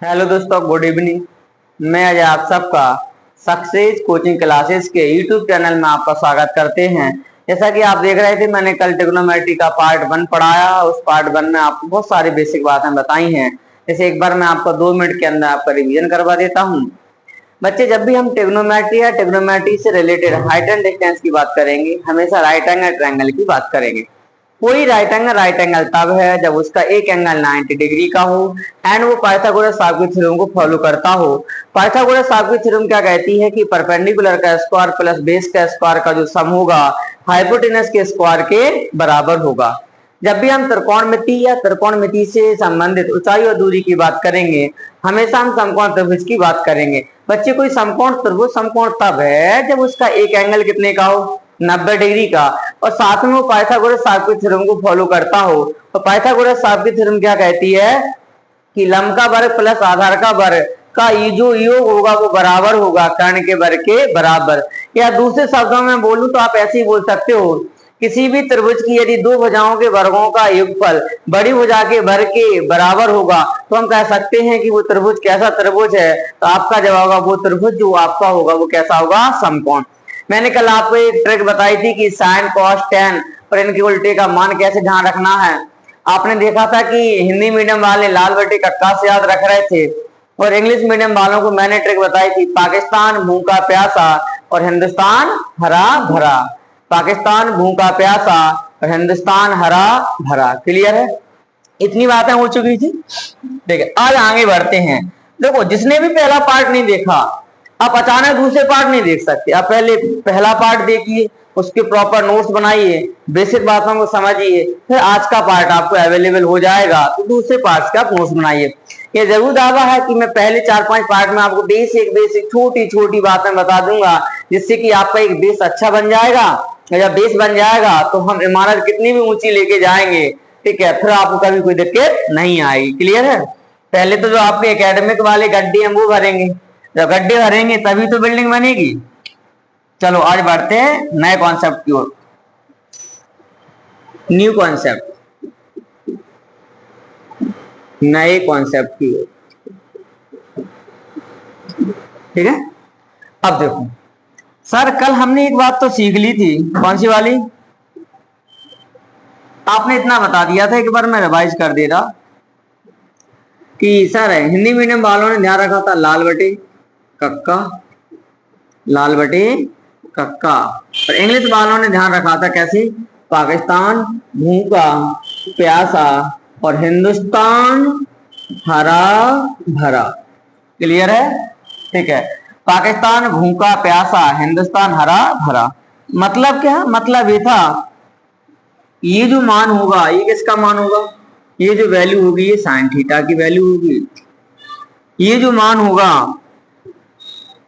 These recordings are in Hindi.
हेलो दोस्तों, गुड इवनिंग। मैं आज आप सबका सक्सेस कोचिंग क्लासेस के यूट्यूब चैनल में आपका स्वागत करते हैं। जैसा कि आप देख रहे थे, मैंने कल ट्रिग्नोमेट्री का पार्ट 1 पढ़ाया। उस पार्ट 1 में आपको बहुत सारी बेसिक बातें बताई हैं। जैसे एक बार मैं आपको 2 मिनट के अंदर आपका रिवीजन करवा देता हूँ। बच्चे, जब भी हम ट्रिग्नोमेट्री या ट्रिग्नोमेट्री से रिलेटेड हाइट एंड डिस्टेंस की बात करेंगे, हमेशा राइट एंगल ट्रायंगल की बात करेंगे। कोई राइट एंगल तब है जब उसका एक एंगल 90 डिग्री का हो एंड वो पाइथागोरस सार्वत्रिक थ्योरम को फॉलो करता हो। पाइथागोरस सार्वत्रिक थ्योरम क्या कहती है कि परपेंडिकुलर का स्क्वायर प्लस बेस का स्क्वायर का जो सम होगा हाइपोटेनस के स्क्वायर के बराबर होगा। जब भी हम त्रिकोणमिति या त्रिकोणमिति से संबंधित ऊंचाई और दूरी की बात करेंगे, हमेशा हम समकोण त्रिभुज की बात करेंगे। बच्चे, कोई समकोण त्रिभुज समकोण तब है जब उसका एक एंगल कितने का हो, 90 डिग्री का, और साथ में वो पाइथागोरस सार्वत्रिक थ्योरम को फॉलो करता हो। तो पाइथागोरस सार्वत्रिक थ्योरम क्या कहती है कि लंब का वर्ग प्लस आधार का वर्ग का जो योग होगा वो बराबर होगा कर्ण के वर्ग के बराबर। या दूसरे शब्दों में बोलूं तो आप ऐसे ही बोल सकते हो, किसी भी त्रिभुज की यदि दो भुजाओं के वर्गों का योगफल बड़ी भुजा के वर्ग के बराबर होगा तो हम कह सकते हैं कि वो त्रिभुज कैसा त्रिभुज है। तो आपका जवाब होगा वो त्रिभुज जो आपका होगा वो कैसा होगा, समकोण। मैंने कल आपको एक ट्रिक बताई थी कि साइन कॉस टेन और इनके उल्टे का मान कैसे ध्यान रखना है। आपने देखा था कि हिंदी मीडियम वाले लाल बटे कक्का से याद रख रहे थे और इंग्लिश मीडियम वालों को मैंने ट्रिक बताई थी पाकिस्तान भूखा प्यासा और हिंदुस्तान हरा भरा। पाकिस्तान भूखा प्यासा और हिंदुस्तान हरा भरा। क्लियर है? इतनी बातें हो चुकी थी। ठीक है, आज आगे बढ़ते हैं। देखो, जिसने भी पहला पार्ट नहीं देखा आप अचानक दूसरे पार्ट नहीं देख सकते। आप पहले पहला पार्ट देखिए, उसके प्रॉपर नोट्स बनाइए, बेसिक बातों को समझिए, फिर आज का पार्ट आपको अवेलेबल हो जाएगा तो दूसरे पार्ट के आप नोट्स बनाइए। ये जरूर दावा है कि मैं पहले 4-5 पार्ट में आपको बेसिक छोटी छोटी बातें बता दूंगा जिससे कि आपका एक बेस अच्छा बन जाएगा। जब बेस बन जाएगा तो हम इमारत कितनी भी ऊंची लेके जाएंगे, ठीक है, फिर आपको कभी कोई दिक्कत नहीं आएगी। क्लियर है? पहले तो जो आपके एकेडमिक वाले गड्ढे हैं वो भरेंगे, जब गड्ढे भरेंगे तभी तो बिल्डिंग बनेगी। चलो आज बढ़ते हैं नए कॉन्सेप्ट की ओर। न्यू कॉन्सेप्ट, नए कॉन्सेप्ट की ओर। ठीक है, अब देखो सर, कल हमने एक बात तो सीख ली थी। कौन सी वाली? आपने इतना बता दिया था, एक बार मैं रिवाइज कर दे रहा कि सर हिंदी मीडियम वालों ने ध्यान रखा था लाल बटे कक्का, लाल बटे कक्का, और इंग्लिश वालों ने ध्यान रखा था कैसे, पाकिस्तान भूखा प्यासा और हिंदुस्तान हरा भरा। क्लियर है? ठीक है, पाकिस्तान भूखा प्यासा, हिंदुस्तान हरा भरा। मतलब क्या? मतलब ये था ये जो मान होगा ये किसका मान होगा, ये जो वैल्यू होगी ये साइन थीटा की वैल्यू होगी। ये जो मान होगा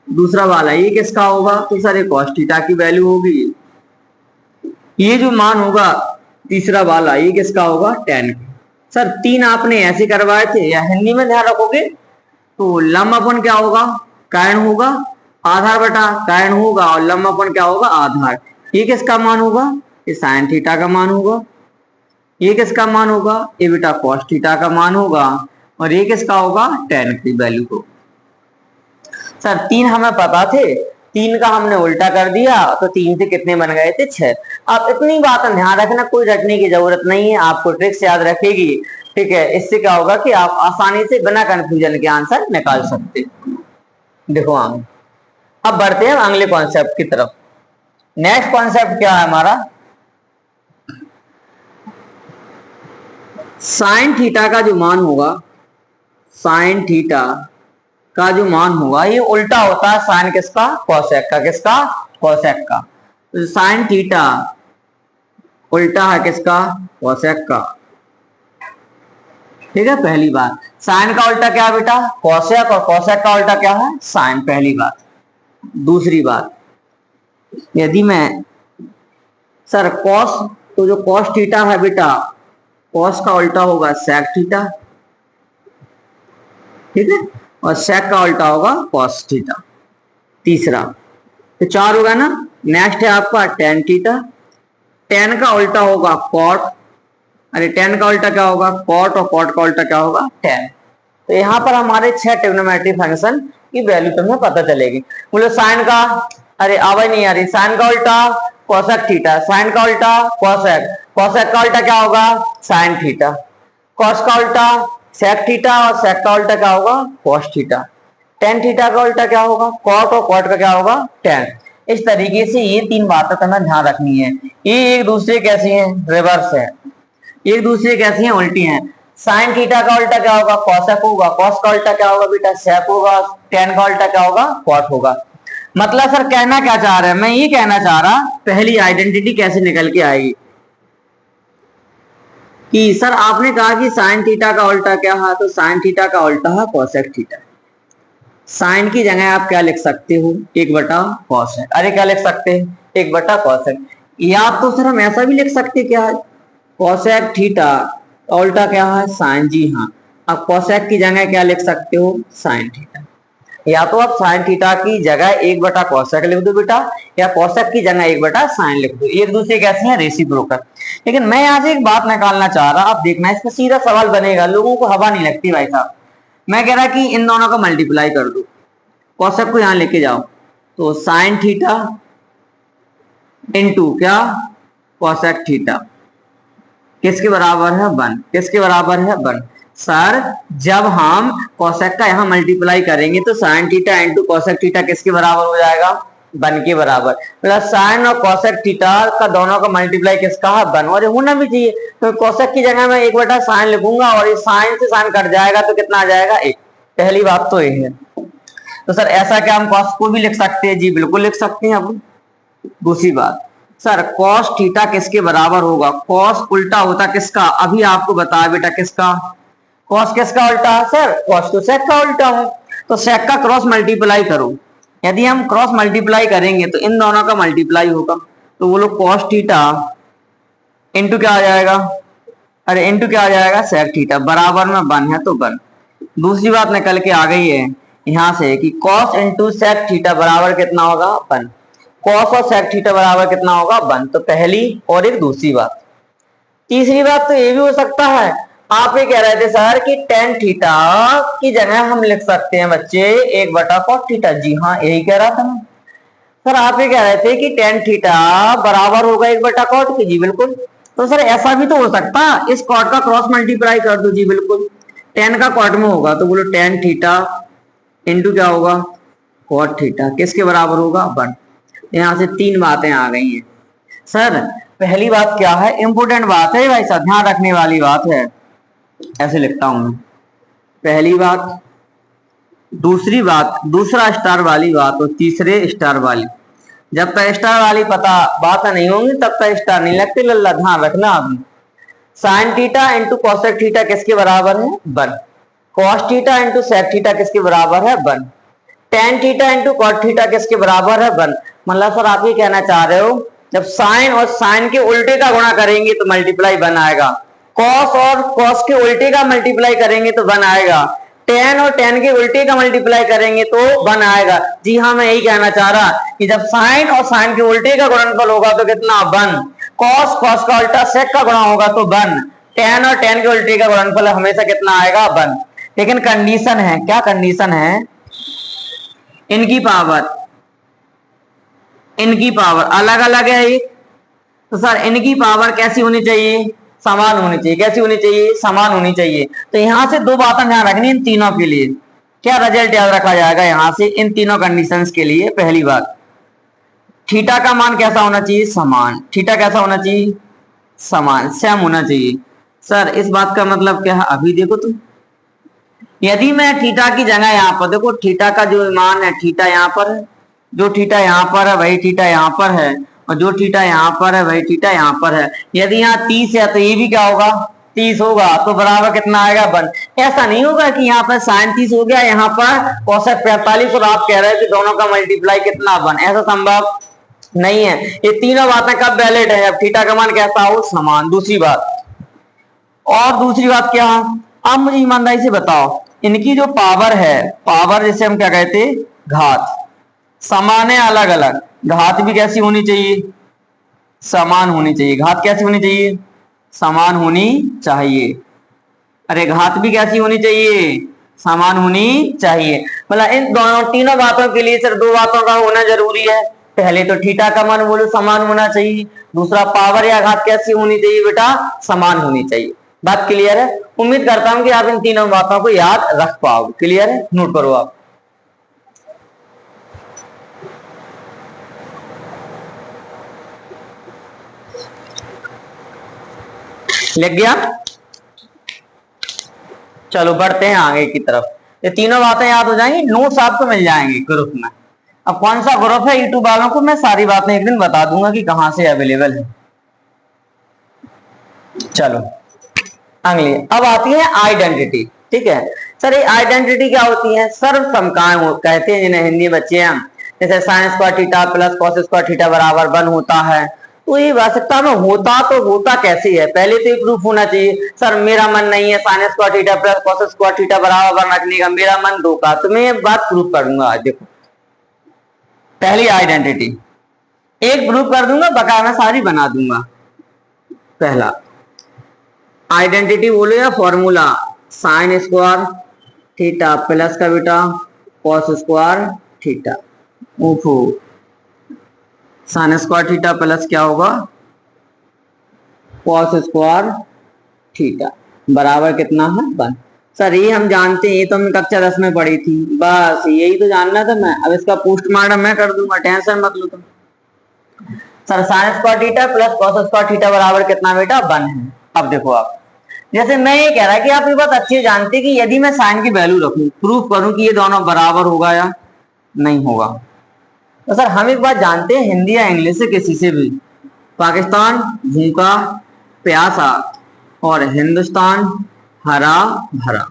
दूसरा वाला ये किसका होगा, तो सर ये कॉस थीटा की वैल्यू होगी। ये जो मान होगा तीसरा वाला ये किसका होगा, टेन की। सर 3 आपने ऐसे करवाए थे, या हिंदी में ध्यान रखोगे तो लंब अपन क्या होगा, कर्ण होगा, आधार बटा कर्ण होगा और लंब अपन क्या होगा, आधार। ये किसका मान होगा, ये साइन थीटा का मान होगा। ये किसका मान होगा, ये बेटा कॉस थीटा का मान होगा। और ये किसका होगा, टेन की वैल्यू को। सर 3 हमें पता थे, 3 का हमने उल्टा कर दिया तो 3 से कितने बन गए थे, 6। आप इतनी बात ध्यान रखना, कोई रटने की जरूरत नहीं है, आपको ट्रिक्स याद रखेगी। ठीक है, इससे क्या होगा कि आप आसानी से बिना कंफ्यूजन के आंसर निकाल सकते। देखो आगे अब बढ़ते हैं अगले कॉन्सेप्ट की तरफ। नेक्स्ट कॉन्सेप्ट क्या है हमारा, साइन थीटा का जो मान होगा, साइन थीटा का जो मान होगा ये उल्टा होता है साइन किसका, कोसेक का। किसका, कोसेक का। तो साइन थीटा उल्टा है किसका, कोसेक का। ठीक है, पहली बात। साइन का उल्टा क्या है बेटा, कोसेक, और कोसेक का उल्टा क्या है, साइन। पहली बात। दूसरी बात, यदि मैं सर कॉस, तो जो कॉस थीटा है बेटा, कॉस का उल्टा होगा सेक थीटा। ठीक है, और सेक का उल्टा होगा कॉस थीटा। तीसरा, तो 4 होगा ना। नेक्स्ट है आपका टेन थीटा। टेन का उल्टा होगा कॉट, अरे टेन का उल्टा क्या होगा, कॉट, और कॉट का उल्टा क्या होगा, टेन। तो यहाँ पर हमारे 6 ट्रिग्नोमेट्रिक फंक्शन की वैल्यू तुम्हें पता चलेगी। बोलो साइन का, अरे आवाज नहीं आ रही, साइन का उल्टा कोसेक थीटा, साइन का उल्टा कोसेक, कोसेक का उल्टा क्या होगा साइन थीटा, कॉस का उल्टा सेक थीटा और सेक का उल्टा क्या होगा कॉस थीटा, टेन थीटा का उल्टा क्या होगा कॉट और कॉट का क्या होगा टेन। इस तरीके से ये 3 बातें तुम्हें ध्यान रखनी है। ये एक दूसरे कैसी है रिवर्स है, एक दूसरे कैसी हैं उल्टी हैं। साइन थीटा का उल्टा क्या होगा कॉसेक होगा, कॉस का उल्टा क्या होगा बेटा सेक होगा, टेन का उल्टा क्या होगा कॉट होगा। मतलब सर कहना क्या चाह रहे हैं, मैं ये कहना चाह रहा पहली आइडेंटिटी कैसे निकल के आएगी कि सर आपने कहा कि साइन थीटा का उल्टा क्या है, तो साइन थीटा का उल्टा है कोसेक थीटा। साइन की जगह आप क्या लिख सकते हो 1/cos है, अरे क्या लिख सकते हैं 1/cos है, या तो सर हम ऐसा भी लिख सकते क्या है कोसेक थीटा उल्टा क्या है साइन, जी हाँ। अब कोसेक की जगह क्या लिख सकते हो साइन थीटा, या तो आप साइन थीटा की जगह 1/कोसेक लिख दो बेटा, या कोसेक की जगह 1/साइन लिख दो, एक दूसरे कैसे हैं रेसिप्रोकल। लेकिन मैं यहाँ से एक बात निकालना चाह रहा, आप देखना इसका सीधा सवाल बनेगा, लोगों को हवा नहीं लगती भाई साहब। मैं कह रहा कि इन दोनों का मल्टीप्लाई कर दो, कोसेक को यहाँ लेके जाओ, तो साइन थीटा इंटू क्या कोसेक थीटा किसके बराबर है 1, किसके बराबर है 1। सर जब हम कोसेक का यहाँ मल्टीप्लाई करेंगे तो sine theta into cosec theta किसके बराबर हो जाएगा 1 के बराबर, प्लस साइन और कोसेक थीटा का दोनों का मल्टीप्लाई किसका है 1, और होना भी चाहिए। तो कोसेक की जगह मैं 1/साइन लिखूंगा और इस साइन से साइन कट जाएगा तो कितना आ जाएगा 1। पहली बात तो ये है। तो सर ऐसा क्या हम कॉस को भी लिख सकते हैं, जी बिल्कुल लिख सकते हैं। अब दूसरी बात सर कॉस थीटा किसके बराबर होगा, कॉस उल्टा होता किसका, अभी आपको बताया बेटा किसका, कॉस किसका उल्टा है सर कॉस तो सेक का उल्टा है, तो सेक का क्रॉस मल्टीप्लाई करो, यदि हम क्रॉस मल्टीप्लाई करेंगे तो इन दोनों का मल्टीप्लाई होगा, तो बोलो कॉस थीटा इंटू क्या आ जाएगा, अरे इंटू क्या आ जाएगा सेक थीटा, बराबर में 1 है तो 1। दूसरी बात निकल के आ गई है यहां से कि कॉस इंटू सेक थीटा बराबर कितना होगा 1, कॉस और सेक थीटा बराबर कितना होगा 1, तो पहली और एक दूसरी बात। तीसरी बात तो ये भी हो सकता है, आप ये कह रहे थे सर कि टेन थीटा की जगह हम लिख सकते हैं बच्चे 1/cos थीटा, जी हाँ यही कह रहा था मैं। सर आप ये कह रहे थे कि टेन थीटा बराबर होगा 1/cot के, जी बिल्कुल। तो सर ऐसा भी तो हो सकता, इस कॉट का क्रॉस मल्टीप्लाई कर दो, जी बिल्कुल। टेन का कॉट में होगा तो बोलो टेन थीटा इंटू क्या होगा कॉट थीटा किसके बराबर होगा 1। यहाँ से 3 बातें आ गई हैं। सर पहली बात क्या है, इंपोर्टेंट बात है भाई साहब, ध्यान रखने वाली बात है, ऐसे लिखता हूं मैं। पहली बात, दूसरी बात, दूसरा स्टार वाली बात और तीसरे स्टार वाली। जब तक स्टार वाली पता बात नहीं होंगी तब तक स्टार नहीं लगते लल्ला, ध्यान रखना आपने। Sine theta into cosec theta किसके बराबर है 1, cos theta into sec theta किसके बराबर है 1, tan theta into cot theta किसके बराबर है 1। मतलब सर आप ये कहना चाह रहे हो जब साइन और साइन के उल्टे का गुणा करेंगे तो मल्टीप्लाई 1 आएगा, कॉस और कॉस के उल्टे का मल्टीप्लाई करेंगे तो 1 आएगा, टेन और टेन के उल्टे का मल्टीप्लाई करेंगे तो 1 आएगा। जी हाँ मैं यही कहना चाह रहा कि जब साइन और साइन के उल्टे का गुणनफल होगा तो कितना 1, कॉस कॉस का उल्टा सेक का गुणा होगा तो 1, टेन और टेन के उल्टे का गुणनफल हमेशा कितना आएगा 1। लेकिन कंडीशन है, क्या कंडीशन है, इनकी पावर अलग अलग है ये, तो सर इनकी पावर कैसी होनी चाहिए समान होनी चाहिए, कैसी होनी चाहिए समान होनी चाहिए। तो यहां से 2 बातें ध्यान रखनी इन तीनों के लिए, क्या रिजल्ट याद रखा जाएगा यहां से इन तीनों कंडीशंस के लिए। पहली बात थीटा का मान कैसा होना चाहिए समान, थीटा कैसा होना चाहिए समान, सेम होना चाहिए। सर इस बात का मतलब क्या है, अभी देखो तुम, यदि मैं थीटा की जगह यहाँ पर देखो, थीटा का जो मान है थीटा यहाँ पर है, जो थीटा यहाँ पर है वही थीटा यहाँ पर है, और जो थीटा यहाँ पर है वही थीटा यहाँ पर है। यदि यहाँ 30 है तो ये भी क्या होगा 30 होगा, तो बराबर कितना आएगा 1। ऐसा नहीं होगा कि यहाँ पर साइन 30 हो गया, यहाँ पर कोसेक 45 और आप कह रहे हैं कि दोनों का मल्टीप्लाई कितना 1, ऐसा संभव नहीं है। ये तीनों बातें कब वैलिड है, जब थीटा का मान कैसा हो समान। दूसरी बात, और दूसरी बात क्या, आप मुझे ईमानदारी से बताओ, इनकी जो पावर है, पावर जैसे हम क्या कहते घात, समान है अलग अलग, घात भी कैसी होनी चाहिए समान होनी चाहिए, घात कैसी होनी चाहिए समान होनी चाहिए। अरे घात भी कैसी होनी चाहिए समान होनी चाहिए। मतलब इन दोनों तीनों बातों के लिए सर दो बातों का होना जरूरी है। पहले तो थीटा का मान बोलो समान होना चाहिए, दूसरा पावर या घात कैसी होनी चाहिए बेटा, समान होनी चाहिए। बात क्लियर है? उम्मीद करता हूं कि आप इन तीनों बातों को याद रख पाओगे। क्लियर है? नोट करो आप। लिख गया? चलो बढ़ते हैं आगे की तरफ। ये तीनों बातें याद हो जाएंगी, नोट्स आपको मिल जाएंगे ग्रुप में। अब कौन सा ग्रुप है यूट्यूब वालों को मैं सारी बातें एक दिन बता दूंगा कि कहां से अवेलेबल है। चलो अगली अब आती है आइडेंटिटी। ठीक है सर, ये आइडेंटिटी क्या होती है? सर्व समकाएं कहते हैं जिन्हें हिंदी बच्चे हैं। जैसे sign square theta plus cos square theta बराबर 1 होता है। तो ये वास्तविकता में होता तो होता कैसे है, पहले तो ये प्रूफ होना चाहिए। सर मेरा मन नहीं है sign square theta plus cos square theta बराबर 1 रखने का, मेरा मन 2 का। तो मैं ये बात प्रूफ कर दूंगा। आज देखो पहली आइडेंटिटी एक प्रूफ कर दूंगा, बकाया मैं सारी बना दूंगा। पहला आइडेंटिटी बोलो या formula, sign square theta plus का बेटा कॉस स्क्वायर थीटा। ओहो, साइन स्क्वायर थीटा प्लस क्या होगा, कॉस स्क्वायर थीटा बराबर कितना है 1। सर ये हम जानते हैं, ये तो हमने कक्षा 10 में पढ़ी थी, बस यही तो जानना था मैं। अब इसका पोस्टमार्टम मैं कर दूंगा, टेंशन मत लो तुम। Sir sign square theta plus cos square theta बराबर कितना बेटा 1 है। अब देखो आप, जैसे मैं ये कह रहा है कि आप ये बात अच्छी जानते कि यदि मैं साइन की वैल्यू रखूं, प्रूफ करूं कि ये दोनों बराबर होगा या नहीं होगा। तो सर हम एक बात जानते हैं, हिंदी या इंग्लिश से किसी से भी, पाकिस्तान भूखा प्यासा और हिंदुस्तान हरा भरा।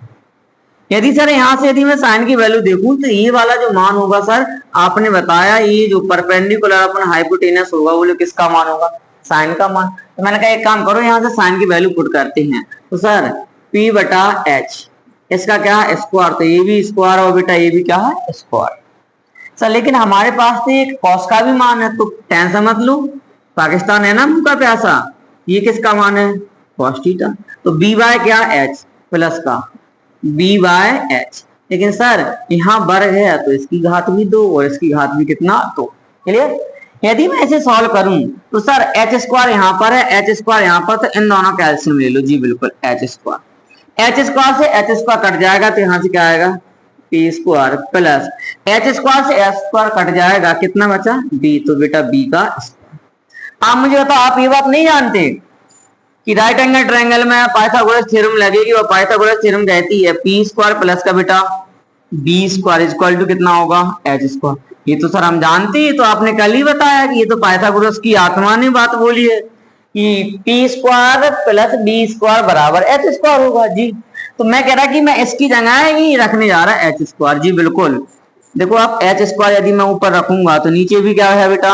यदि सर यहाँ से यदि मैं साइन की वैल्यू देखूं तो ये वाला जो मान होगा सर, आपने बताया ये जो परपेंडिकुलर अपन हाइपोटेनस होगा वो किसका मान होगा, साइन का मान। तो मैंने कहा एक काम करो, यहाँ से साइन की वैल्यू पुट करते हैं। तो सर P बटा H इसका क्या है स्क्वायर, तो ये भी स्क्वायर और बेटा ये भी क्या है स्क्वायर। सर लेकिन हमारे पास तो एक कॉस का भी मान है, तो टेंशन मत लो, पाकिस्तान है ना भूखा प्यासा, ये किसका मान है कॉस थीटा। तो बी बाय क्या एच प्लस का बी बाय एच। लेकिन सर यहाँ वर्ग है तो इसकी घात भी 2 और इसकी घात भी कितना 2। क्लियर? यदि मैं इसे सॉल्व करूं तो सर एच स्क्वायर यहाँ पर है, एच स्क्वायर यहाँ पर, तो इन दोनों का एलसीएम ले लो जी। बिल्कुल एच स्क्वायर से एच स्क्वायर कट जाएगा तो यहाँ से क्या आएगा P square plus H square से एच स्क्वायर कट जाएगा, कितना बचा बी, तो बेटा बी का स्क्वायर। आप मुझे बताओ, आप ये बात नहीं जानते कि राइट एंगल ट्रायंगल में पाइथागोरस थ्योरम लगेगी, और पाइथागोरस थ्योरम कहती है पी स्क्वायर प्लस का बेटा बी स्क्वायर इक्वल टू कितना होगा एच स्क्वायर। ये तो सर हम जानते हैं, तो आपने कल ही बताया कि ये तो पाइथागोरस की आत्मा ने बात बोली है कि P square plus B square बराबर एच स्क्वायर होगा जी। तो मैं कह रहा कि मैं इसकी जगह ही रखने जा रहा एच स्क्वायर जी। बिल्कुल देखो आप, एच स्क्वायर यदि मैं ऊपर रखूंगा तो नीचे भी क्या है बेटा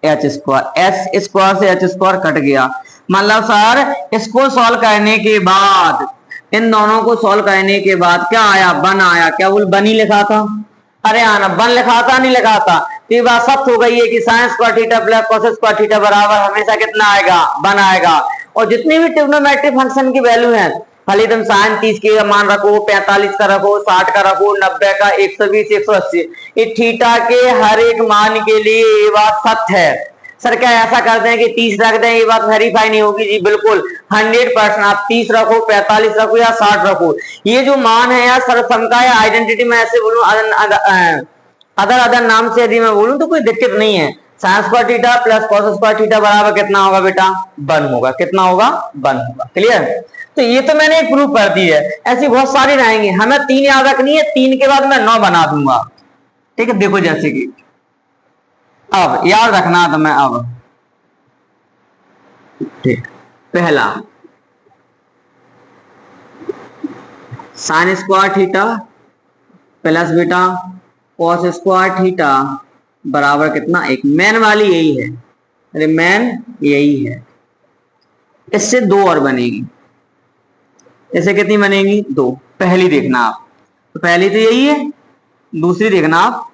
एच स्क्वायर, एच स्क्वायर से एच स्क्वायर कट गया। मतलब सर इसको सॉल्व करने के बाद, इन दोनों को सॉल्व करने के बाद क्या आया 1 आया। क्या बोल 1 ही लिखा था, अरे आना 1 लिखा था नहीं लिखा था। तो ये बात सख्त हो गई है कि sign square theta plus cos square theta बराबर हमेशा कितना आएगा 1 आएगा। और जितने भी ट्रिग्नोमेट्रिक फंक्शन की वैल्यू है, खाली तुम साइन 30 के मान रखो, 45 का रखो, 60 का रखो, 90 का, 120, 180, ये थीटा के हर एक मान के लिए ये बात सत्य है। सर क्या ऐसा करते हैं कि 30 रख दें, ये बात वेरीफाई नहीं होगी जी। बिल्कुल 100% आप 30 रखो, 45 रखो या 60 रखो, ये जो मान है यार सर्वसमता या आइडेंटिटी में ऐसे बोलूं अदर नाम से यदि मैं बोलूं तो कोई दिक्कत नहीं है। Sign square theta plus cos square theta बराबर कितना होगा बेटा 1 होगा। कितना होगा 1 होगा। क्लियर? तो ये तो मैंने प्रूव कर दी है, ऐसी बहुत सारी रहेंगी, हमें 3 याद रखनी है, 3 के बाद मैं 9 बना दूंगा। ठीक है देखो जैसे कि अब याद रखना तो मैं अब ठीक, पहला साइन स्क्वायर थीटा प्लस बेटा कॉस स्क्वायर थीटा बराबर कितना 1। मैन वाली यही है, अरे मैन यही है। इससे 2 और बनेगी, इससे कितनी बनेगी 2। पहली देखना आप, तो पहली तो यही है, दूसरी देखना आप,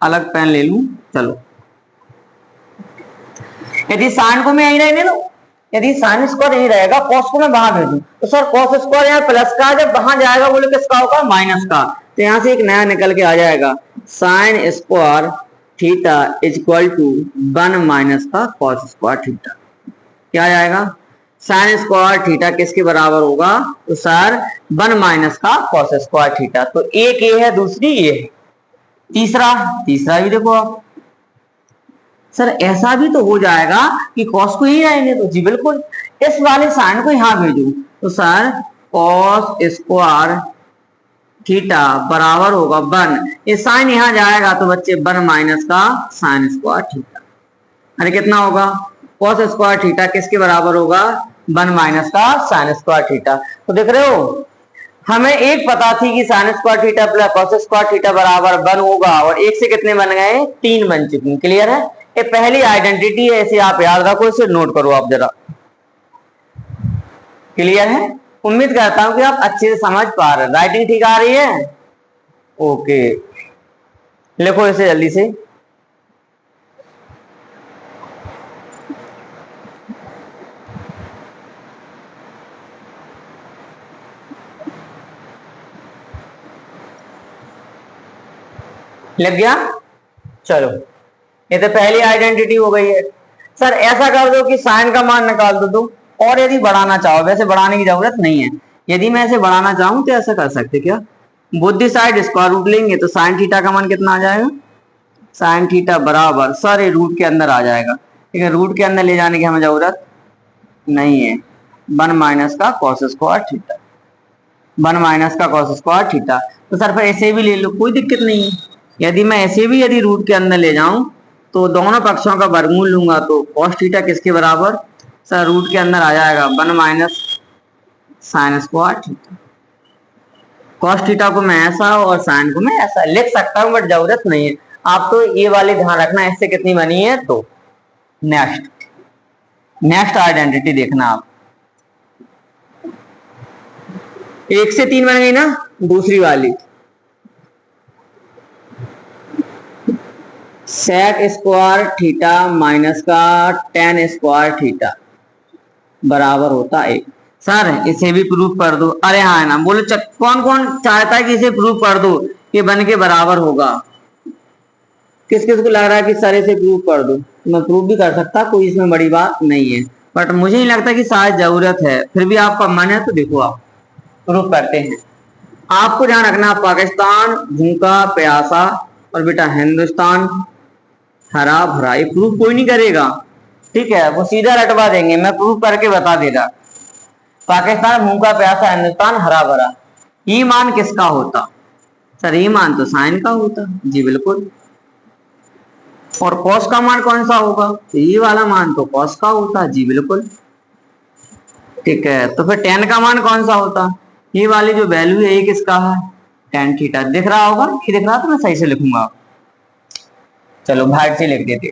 अलग पेन ले लूं। चलो यदि साइन को मैं यही रहने दो, यदि साइन स्क्वायर यही रहेगा, कॉस को मैं वहां भेजूं तो सर कॉस स्क्वायर यहाँ प्लस का, जब वहां जाएगा बोले किसका होगा, माइनस का। तो यहाँ से एक नया निकल के आ जाएगा, sine square theta is equal to 1 minus का कॉस स्क्वायर थीटा। क्या आ जाएगा, साइन स्क्वायर थीटा किसके बराबर होगा, तो सर 1 माइनस का कॉस स्क्वायर थीटा। तो एक ये है, दूसरी ये है। तीसरा भी देखो आप, सर ऐसा भी तो हो जाएगा कि कॉस को ही रहेंगे, तो जी बिल्कुल, इस वाले साइन को यहां भेजू तो सर कॉस स्क्वायर थीटा बराबर होगा 1, ये साइन यहां जाएगा तो बच्चे 1 माइनस का साइन स्क्वायर थीटा। अरे कितना होगा, कॉस स्क्वायर थीटा किसके बराबर होगा, 1 माइनस का साइन स्क्वायर थीटा। तो देख रहे हो, हमें एक पता थी कि sign square theta plus cos square theta बराबर 1 होगा, और एक से कितने बन गए, 3 बन चुकी। क्लियर है, ये पहली आइडेंटिटी है, इसे आप याद रखो, इसे नोट करो आप जरा। क्लियर है, उम्मीद करता हूं कि आप अच्छे से समझ पा रहे हैं। राइटिंग ठीक आ रही है, ओके, लिखो इसे जल्दी से। लग गया, चलो ये तो पहली आइडेंटिटी हो गई है। सर ऐसा कर दो कि साइन का मान निकाल दो, और यदि बढ़ाना चाहो, वैसे बढ़ाने की जरूरत नहीं है, यदि मैं ऐसे बढ़ाना चाहूं तो ऐसा कर सकते, क्या both the side square root लेंगे तो साइन थीटा का मान कितना आ जाएगा, साइन थीटा बराबर, सर ये रूट के अंदर आ जाएगा, ठीक है, रूट के अंदर ले जाने की हमें जरूरत नहीं है, 1 माइनस का कॉस स्क्वायर थीटा, 1 माइनस का कॉस स्क्वायर थीटा। तो सर फिर ऐसे भी ले लो, कोई दिक्कत नहीं है। यदि मैं ऐसे भी यदि रूट के अंदर ले जाऊं तो दोनों पक्षों का वर्गमूल लूंगा तो कॉस थीटा किसके बराबर, सर रूट के अंदर आ जाएगा 1 minus sign square theta. Cos theta को मैं ऐसा और साइन को मैं ऐसा लिख सकता हूं, बट जरूरत नहीं है। आप तो ये वाले ध्यान रखना, इससे कितनी बनी है, तो नेक्स्ट आइडेंटिटी देखना आप, 1 से 3 बन गई ना, दूसरी वाली सेक स्क्वायर थीटा माइनस का टेन स्क्वायर थीटा बराबर होता है 1। सर इसे भी प्रूफ कर दो, अरे हाँ है ना, बोलो कौन कौन चाहता है कि इसे प्रूफ कर दो, ये बन के बराबर होगा, किस किस को लग रहा है कि सर इसे प्रूफ कर दो, मैं प्रूफ भी कर सकता, कोई इसमें बड़ी बात नहीं है, बट मुझे नहीं लगता कि शायद जरूरत है, फिर भी आपका मन है तो देखो आप प्रूफ करते हैं। आपको ध्यान रखना, पाकिस्तान भूखा प्यासा और बेटा हिंदुस्तान हरा भरा, ये प्रूफ कोई नहीं करेगा, ठीक है, वो सीधा रटवा देंगे, मैं प्रूफ करके बता देगा। पाकिस्तान भूखा प्यासा हिंदुस्तान हरा भरा, ये मान किसका होता, सर ये मान तो साइन का होता, जी बिल्कुल। और कॉस का मान कौन सा होगा, तो ये वाला मान तो कॉस का होता, जी बिल्कुल, ठीक है। तो फिर टेन का मान कौन सा होता, ये वाली जो वैल्यू है ये किसका है, टेन थीटा। दिख रहा होगा, ये दिख रहा तो मैं सही से लिखूंगा, चलो भाग से लिख देते।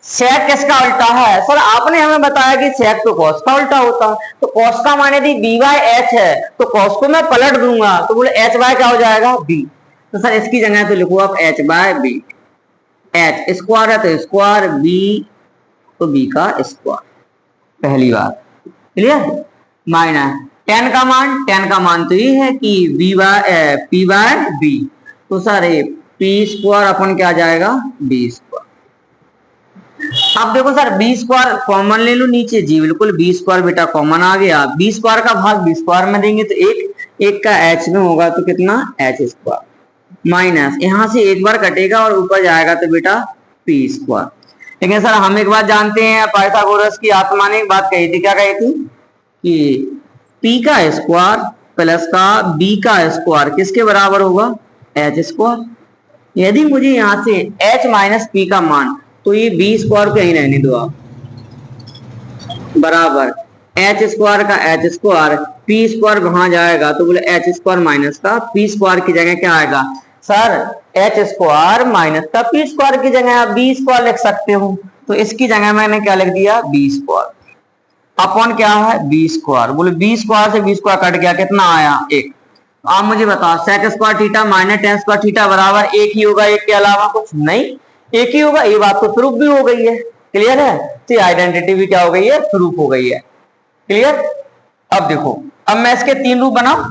सेक किसका उल्टा है, सर आपने हमें बताया कि सेक तो कॉस का उल्टा होता, तो कॉस का मान यदि बी बाय एच है तो कॉस को मैं पलट दूंगा तो बोले एच बाय क्या हो जाएगा, बी। तो सर इसकी जगह तो लिखो आप H by B, H square है तो स्क्वायर, बी तो बी का स्क्वायर, पहली बात क्लियर। माइनस टेन का मान तो ये है कि B by P by B, तो सर ये पी स्क्वायर अपन क्या जाएगा, बी स्क्वायर। अब देखो सर बी स्क्वायर कॉमन ले लो नीचे, जी बिल्कुल, बी स्क्वायर बेटा कॉमन आ गया, बी स्क्वायर का भाग बी स्क्वायर में देंगे तो एक का एच में होगा तो कितना, एच स्क्वायर, माइनस यहाँ से एक बार कटेगा और ऊपर जाएगा तो बेटा पी स्क्वायर। लेकिन सर हम एक बात जानते हैं, पाइथागोरस की आत्मा ने एक बात कही थी, क्या कही थी कि पी का स्क्वायर प्लस का बी का स्क्वायर किसके बराबर होगा, एच स्क्वायर। यदि मुझे यहाँ से एच माइनस पी का मान, तो ये बी स्क्वायर को यहीं रहने दो आप, बराबर एच स्क्वायर का एच स्क्वायर, पी स्क्वायर वहां जाएगा तो बोले एच स्क्वायर माइनस का पी स्क्वायर की जगह क्या आएगा, सर एच स्क्वायर माइनस का पी स्क्वायर की जगह आप बी स्क्वायर लिख सकते हो, तो इसकी जगह मैंने क्या लिख दिया, बी स्क्वायर अपॉन क्या है, बी स्क्वायर। बोले बी स्क्वायर से बी स्क्वायर कट गया, कितना आया, 1। आप मुझे बताओ sec square theta minus tan square theta बराबर 1 ही होगा, एक के अलावा कुछ नहीं, एक ही होगा, ये बात तो प्रूफ भी हो गई है, क्लियर है। तो ये आइडेंटिटी भी क्या हो गई है, प्रूफ हो गई है। क्लियर। अब देखो, अब मैं इसके 3 रूप बनाऊं।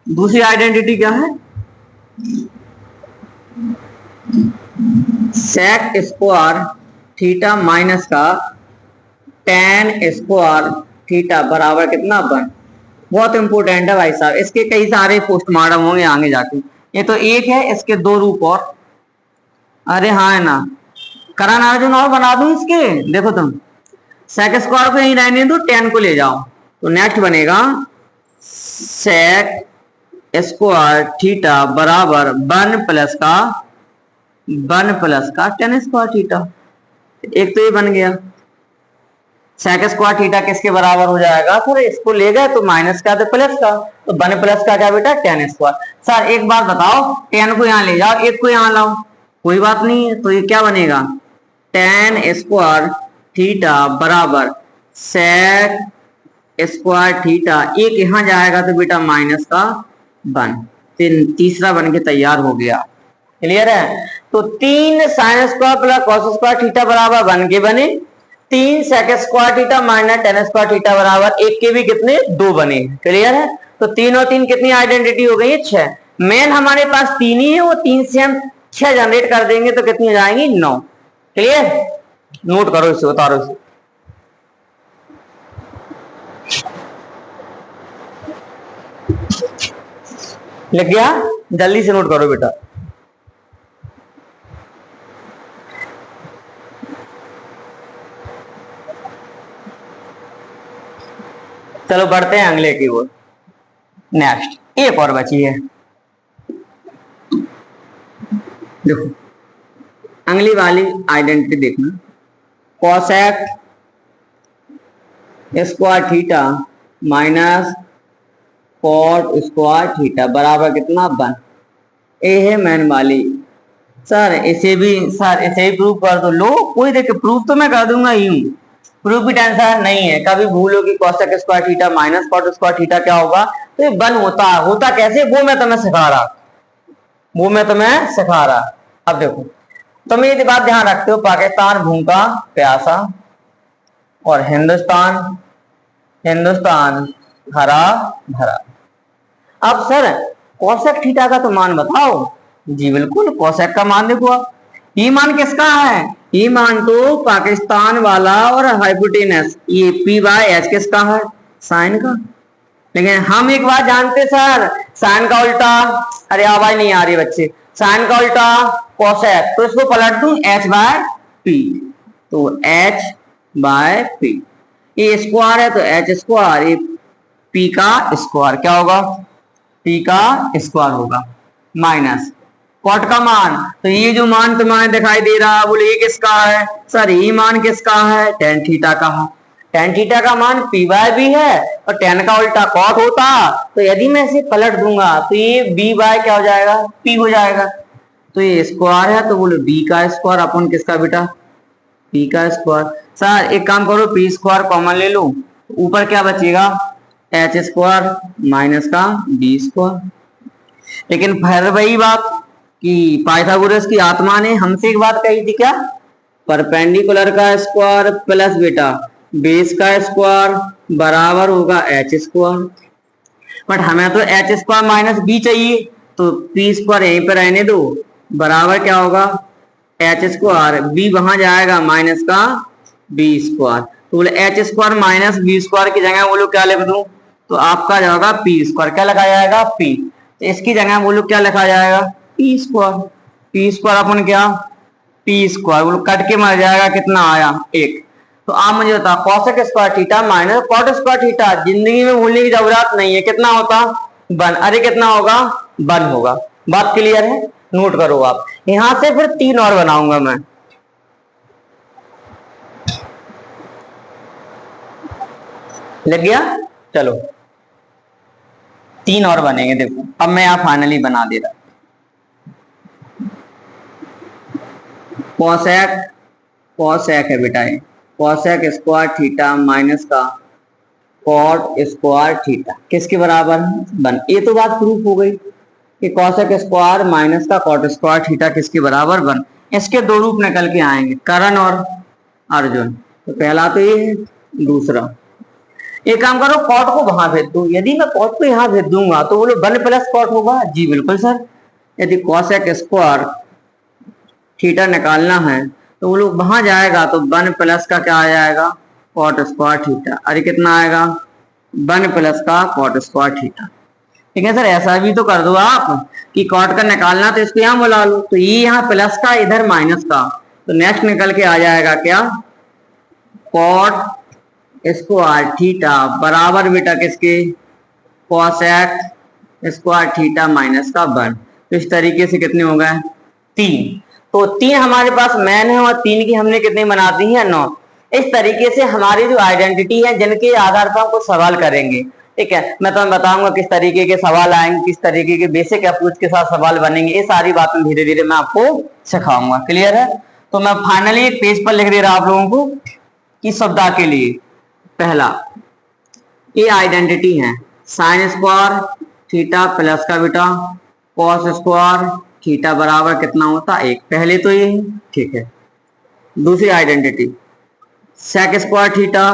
दूसरी आइडेंटिटी क्या है, सेक स्क्वायर थीटा माइनस का टेन स्क्वायर थीटा बराबर कितना 1। बहुत इंपॉर्टेंट है भाई साहब, इसके कई सारे पोस्टमार्टम होंगे आगे जाके। ये तो एक है, इसके 2 रूप और। अरे हाँ है ना, करण अर्जुन और बना दूं इसके। देखो तुम सेक स्क्वायर को यहीं रहने दो, 10 को ले जाओ, तो नेक्स्ट बनेगा सेक स्क्वायर थीटा बराबर 1 प्लस का 10 स्क्वायर थीटा। एक तो ये बन गया। सेक स्क्वायर थीटा किसके बराबर हो जाएगा सर, इसको ले गए तो माइनस का तो प्लस का, तो 1 प्लस का क्या बेटा 10 स्क्वायर। सर एक बात बताओ, 10 को यहाँ ले जाओ, 1 को यहाँ लाओ, कोई बात नहीं, तो ये क्या बनेगा 10 स्क्वायर थीटा बराबर सेक स्क्वायर थीटा, एक यहाँ जाएगा तो बेटा माइनस का 1, तीसरा बन के तैयार हो गया। क्लियर है। तो 3 sine square plus cos square theta बराबर 1 के बने, 3 sec square theta minus 10 square theta बराबर 1 के भी कितने 2 बने। क्लियर है। तो 3 और 3 कितनी आइडेंटिटी हो गई है 6। मेन हमारे पास 3 ही है, वो 3 से हम 6 जनरेट कर देंगे तो कितनी हो जाएंगी 9। क्लियर। नोट करो इसे, उतारो इसे। लिख गया, जल्दी से नोट करो बेटा। चलो बढ़ते हैं अगले की ओर। नेक्स्ट एक और बची है, देखो अगली वाली आइडेंटिटी देखना, cosec square theta minus cot square theta बराबर कितना 1। ए है मैन वाली। सर इसे भी प्रूफ कर दो। लो कोई देखे, प्रूफ तो मैं कर दूंगा ही हूं, प्रूफ की टेंशन नहीं है। कभी भूलो कि cosec square theta minus cot square theta क्या होगा, तो ये 1 होता कैसे वो मैं तुम्हें सिखा रहा। अब देखो तुम ये बात ध्यान रखते हो, पाकिस्तान भूखा प्यासा और हिंदुस्तान हरा भरा। अब सर कॉसेक थीटा का तो मान बताओ। जी बिल्कुल, कॉसेक का मान देखो आप, ये मान किसका है, ये मान तो पाकिस्तान वाला और हाइपोटेनस, ये p/h किसका है, साइन का। लेकिन हम एक बात जानते सर, साइन का उल्टा, अरे आवाज नहीं आ रही बच्चे, साइन का उल्टा कॉसेक, तो इसको पलट दूं h/p, तो h/p, ये स्क्वायर है तो h स्क्वायर, ये p का स्क्वायर क्या होगा, p का स्क्वायर होगा, माइनस कॉट का मान। तो ये जो मान तुम्हें दिखाई दे रहा है बोले ये किसका है सर, ये मान किसका है, टेन थीटा का है। टेन थीटा का मान p/b है और टेन का उल्टा कॉट होता, तो यदि मैं इसे पलट दूंगा तो ये b/ क्या हो जाएगा, p हो जाएगा। तो ये स्क्वायर है तो बोलो b का स्क्वायर अपन किसका बेटा, p का स्क्वायर। सर एक काम करो, p स्क्वायर कॉमन ले लो, ऊपर क्या बचेगा h स्क्वायर माइनस का b स्क्वायर। लेकिन फिर वही बात कि पाइथागोरस की आत्मा ने हमसे एक बात कही थी क्या, परपेंडिकुलर का स्क्वायर प्लस बेटा बेस का स्क्वायर बराबर होगा h स्क्वायर। बट हमें तो h स्क्वायर माइनस b चाहिए, तो p स्क्वायर यहीं पर रहने दो, बराबर क्या होगा h स्क्वायर, b वहां जाएगा माइनस का b स्क्वायर। तो बोले h square minus b square की जगह बोलो क्या लिख दूं, तो आपका जाएगा p स्क्वायर, क्या लिखा जाएगा p, तो इसकी जगह बोलो क्या लिखा जाएगा p square. p square upon क्या p स्क्वायर बोलो कट के मर जाएगा, कितना आया 1। तो आप मुझे बता cosec square theta minus cot square theta, जिंदगी में भूलने की जरूरत नहीं है, कितना होता 1, अरे कितना होगा 1 होगा। बात क्लियर है, नोट करो आप। यहां से फिर 3 और बनाऊंगा मैं, लग गया। चलो 3 और बनेंगे, देखो अब मैं यहां फाइनली बना दे रहा। कॉसेक है बेटा, ये कॉसेक स्क्वायर थीटा माइनस का कॉट स्क्वायर थीटा किसके बराबर 1। ये तो बात प्रूफ हो गई कि कॉसेक स्क्वायर माइनस का कॉट स्क्वायर थीटा किसके बराबर 1। इसके 2 रूप निकल के आएंगे, करण और अर्जुन। तो पहला तो ये है। दूसरा, एक काम करो, कॉट को वहां भेज दो। यदि मैं कॉट को यहाँ भेज दूंगा तो बोलो 1 प्लस कॉट होगा। जी बिल्कुल सर। यदि कॉसेक स्क्वायर थीटा निकालना है तो वो लोग वहां जाएगा तो 1 प्लस का क्या आ जाएगा, कॉट स्क्वायर थीटा। अरे कितना आएगा, 1 प्लस का कॉट स्क्वायर थीटा। ठीक है सर, ऐसा भी तो कर दो आप कि कॉट का निकालना तो इसको यहाँ बुला लो, तो ये यहाँ प्लस का इधर माइनस का, तो नेक्स्ट निकल के आ जाएगा क्या, कॉट स्क्वायर थीटा बराबर बेटा किसके, कॉसेक स्क्वायर थीटा माइनस का 1। तो इस तरीके से कितने हो गए, 3। तो 3 हमारे पास मैन है और 3 की हमने कितनी बना दी है, 9। इस तरीके से हमारी जो आइडेंटिटी है जिनके आधार पर हम कुछ सवाल करेंगे। ठीक है, मैं तुम्हें बताऊंगा किस तरीके के सवाल आएंगे, किस तरीके के बेसिक अप्रोच के साथ सवाल बनेंगे, ये सारी बातें धीरे धीरे मैं आपको सिखाऊंगा। क्लियर है? तो मैं फाइनली एक पेज पर लिख दे रहा आप लोगों को कि सुविधा के लिए, पहला ये आइडेंटिटी है, साइन स्क्वायर थीटा प्लस का बेटा कॉस स्क्वायर थीटा बराबर कितना होता है, 1। पहले तो ये, ठीक है। दूसरी identity sec square theta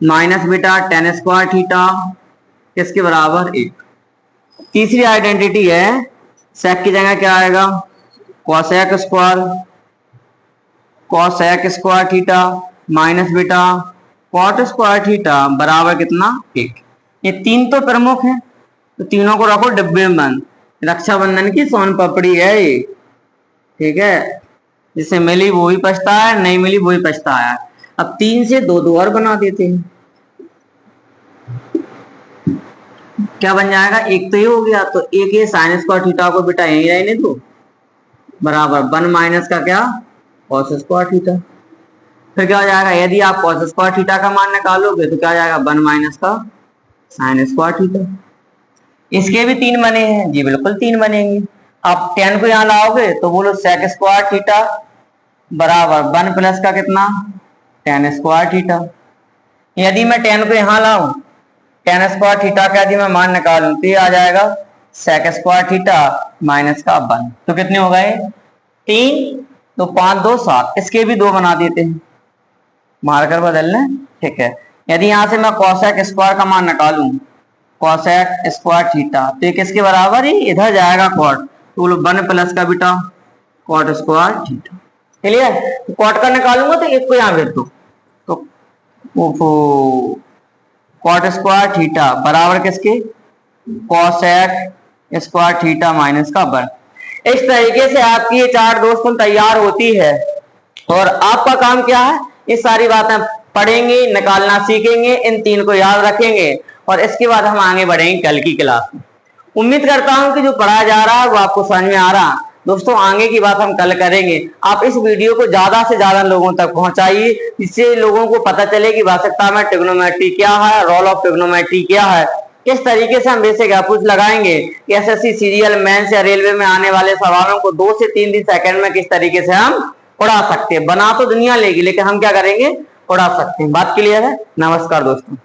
minus बेटा टेन स्क्वायर थीटा किसके बराबर, 1। तीसरी आइडेंटिटी है, सेक की जगह क्या आएगा, कॉसेक स्क्वायर थीटा माइनस बेटा कॉट स्क्वायर थीटा बराबर कितना, 1। ये 3 तो प्रमुख है, तो तीनों को रखो डिब्बे में बंद। रक्षाबंधन की सोन पापड़ी है ये। ठीक है, जिसे मिली वो भी पछता है, नहीं मिली वो भी पछता है। अब 3 से 2 और बना देते हैं, क्या बन जाएगा, 1 तो ये हो गया, तो 1 ये साइन स्क्वायर थीटा को बेटा यही रहने दो बराबर 1 माइनस का क्या, कॉस स्क्वायर थीटा। फिर क्या हो जाएगा, यदि आप कॉस स्क्वायर थीटा का मान निकालोगे तो क्या हो जाएगा, 1 माइनस का साइन स्क्वायर थीटा। इसके भी 3 बने हैं, जी बिल्कुल 3 बनेंगे। आप 10 को यहाँ लाओगे तो बोलो सेक स्क्वायर थीटा बराबर 1 प्लस का कितना, टेन स्क्वायर थीटा। यदि मैं 10 को यहाँ लाऊं, टेन स्क्वायर थीटा का यदि मैं मान निकालूं तो ये आ जाएगा सेक स्क्वायर थीटा माइनस का 1। तो कितने हो गए, 3, तो 5 2 7। इसके भी 2 बना देते हैं, मार्कर बदल लें। ठीक है, यदि यहां से मैं कॉसेक स्क्वायर का मान निकालूं, कॉसेक स्क्वायर थीटा, तो ये किसके बराबर ही, इधर जाएगा कॉट, तो बोलो 1 प्लस का बेटा कॉट स्क्वायर थीटा। क्लियर? तो कॉट का निकालूंगा तो 1 को यहां भेज दो, तो कॉट स्क्वायर थीटा बराबर किसके, कॉसेक स्क्वायर थीटा माइनस का 1। इस तरीके से आपकी ये 4 दोस्तों तैयार होती है, और आपका काम क्या है, ये सारी बातें पढ़ेंगे, निकालना सीखेंगे, इन 3 को याद रखेंगे, और इसके बाद हम आगे बढ़ेंगे कल की क्लास में। उम्मीद करता हूं कि जो पढ़ाया जा रहा है वो आपको समझ में आ रहा। दोस्तों आगे की बात हम कल करेंगे। आप इस वीडियो को ज्यादा से ज्यादा लोगों तक पहुंचाइए, जिससे लोगों को पता चले कि वास्तविकता में ट्रिग्नोमेट्री क्या है, रोल ऑफ ट्रिग्नोमेट्री क्या है, किस तरीके से हम बेसिक अप्रोच लगाएंगे, एसएससी सीरियल मेंस या रेलवे में आने वाले सवालों को 2 से 3 सेकंड में किस तरीके से हम उड़ा सकते हैं। बना तो दुनिया लेगी, लेकिन हम क्या करेंगे, उड़ा सकते हैं। बात क्लियर है? नमस्कार दोस्तों।